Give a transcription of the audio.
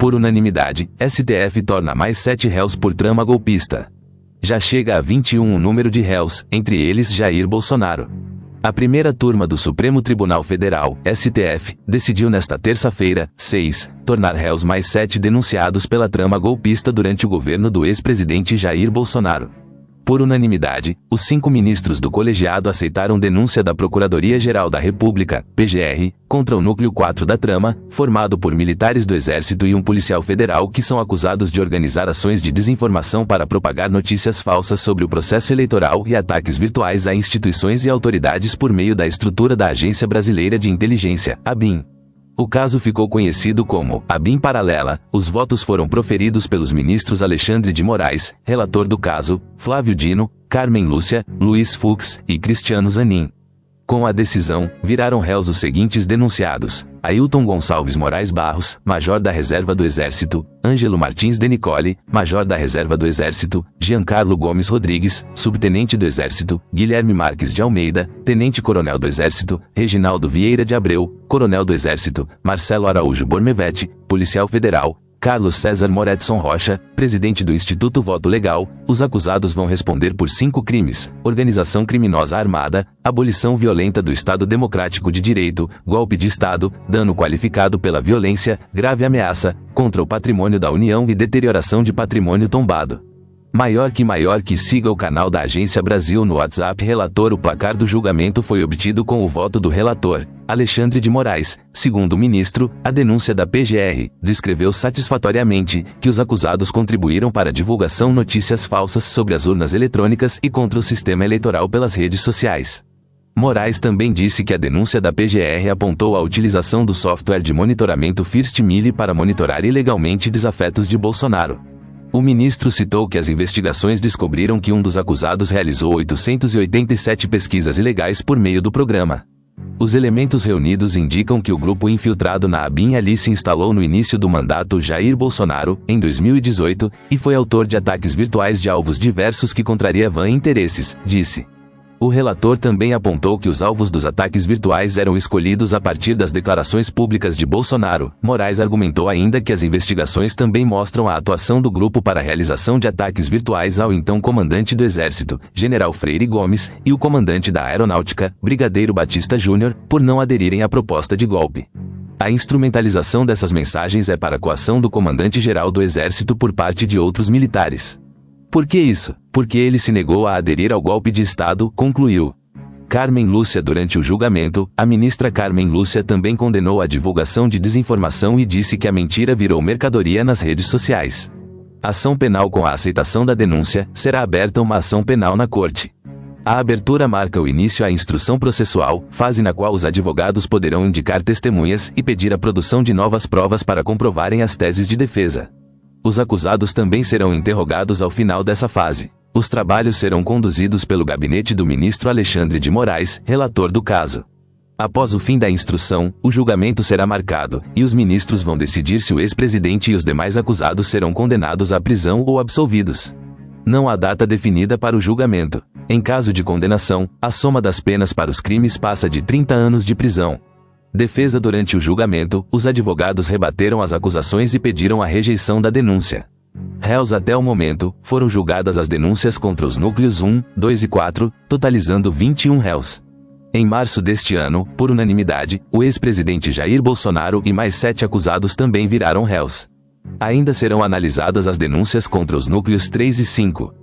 Por unanimidade, STF torna mais 7 réus por trama golpista. Já chega a 21 o número de réus, entre eles Jair Bolsonaro. A primeira turma do Supremo Tribunal Federal, STF, decidiu nesta terça-feira, 6, tornar réus mais 7 denunciados pela trama golpista durante o governo do ex-presidente Jair Bolsonaro. Por unanimidade, os 5 ministros do colegiado aceitaram denúncia da Procuradoria-Geral da República, PGR, contra o núcleo 4 da trama, formado por militares do Exército e um policial federal que são acusados de organizar ações de desinformação para propagar notícias falsas sobre o processo eleitoral e ataques virtuais a instituições e autoridades por meio da estrutura da Agência Brasileira de Inteligência, ABIN. O caso ficou conhecido como ABIN Paralela. Os votos foram proferidos pelos ministros Alexandre de Moraes, relator do caso, Flávio Dino, Carmen Lúcia, Luiz Fux e Cristiano Zanin. Com a decisão, viraram réus os seguintes denunciados: Ailton Gonçalves Moraes Barros, Major da Reserva do Exército; Ângelo Martins de Nicole, Major da Reserva do Exército; Giancarlo Gomes Rodrigues, Subtenente do Exército; Guilherme Marques de Almeida, Tenente Coronel do Exército; Reginaldo Vieira de Abreu, Coronel do Exército; Marcelo Araújo Bormevete, Policial Federal; Carlos César Moretson Rocha, presidente do Instituto Voto Legal. Os acusados vão responder por 5 crimes: organização criminosa armada, abolição violenta do Estado Democrático de Direito, golpe de Estado, dano qualificado pela violência, grave ameaça contra o patrimônio da União e deterioração de patrimônio tombado. Maior que siga o canal da Agência Brasil no WhatsApp. Relator: o placar do julgamento foi obtido com o voto do relator, Alexandre de Moraes. Segundo o ministro, a denúncia da PGR descreveu satisfatoriamente que os acusados contribuíram para a divulgação de notícias falsas sobre as urnas eletrônicas e contra o sistema eleitoral pelas redes sociais. Moraes também disse que a denúncia da PGR apontou a utilização do software de monitoramento First Mille para monitorar ilegalmente desafetos de Bolsonaro. O ministro citou que as investigações descobriram que um dos acusados realizou 887 pesquisas ilegais por meio do programa. Os elementos reunidos indicam que o grupo infiltrado na ABIN ali se instalou no início do mandato Jair Bolsonaro, em 2018, e foi autor de ataques virtuais de alvos diversos que contrariavam interesses, disse. O relator também apontou que os alvos dos ataques virtuais eram escolhidos a partir das declarações públicas de Bolsonaro. Moraes argumentou ainda que as investigações também mostram a atuação do grupo para a realização de ataques virtuais ao então comandante do Exército, General Freire Gomes, e o comandante da Aeronáutica, Brigadeiro Batista Júnior, por não aderirem à proposta de golpe. A instrumentalização dessas mensagens é para a coação do comandante-geral do Exército por parte de outros militares. Por que isso? Porque ele se negou a aderir ao golpe de Estado, concluiu. Carmen Lúcia. Durante o julgamento, a ministra Carmen Lúcia também condenou a divulgação de desinformação e disse que a mentira virou mercadoria nas redes sociais. Ação penal. Com a aceitação da denúncia, será aberta uma ação penal na Corte. A abertura marca o início à instrução processual, fase na qual os advogados poderão indicar testemunhas e pedir a produção de novas provas para comprovarem as teses de defesa. Os acusados também serão interrogados ao final dessa fase. Os trabalhos serão conduzidos pelo gabinete do ministro Alexandre de Moraes, relator do caso. Após o fim da instrução, o julgamento será marcado, e os ministros vão decidir se o ex-presidente e os demais acusados serão condenados à prisão ou absolvidos. Não há data definida para o julgamento. Em caso de condenação, a soma das penas para os crimes passa de 30 anos de prisão. Defesa. Durante o julgamento, os advogados rebateram as acusações e pediram a rejeição da denúncia. Réus. Até o momento, foram julgadas as denúncias contra os núcleos 1, 2 e 4, totalizando 21 réus. Em março deste ano, por unanimidade, o ex-presidente Jair Bolsonaro e mais 7 acusados também viraram réus. Ainda serão analisadas as denúncias contra os núcleos 3 e 5.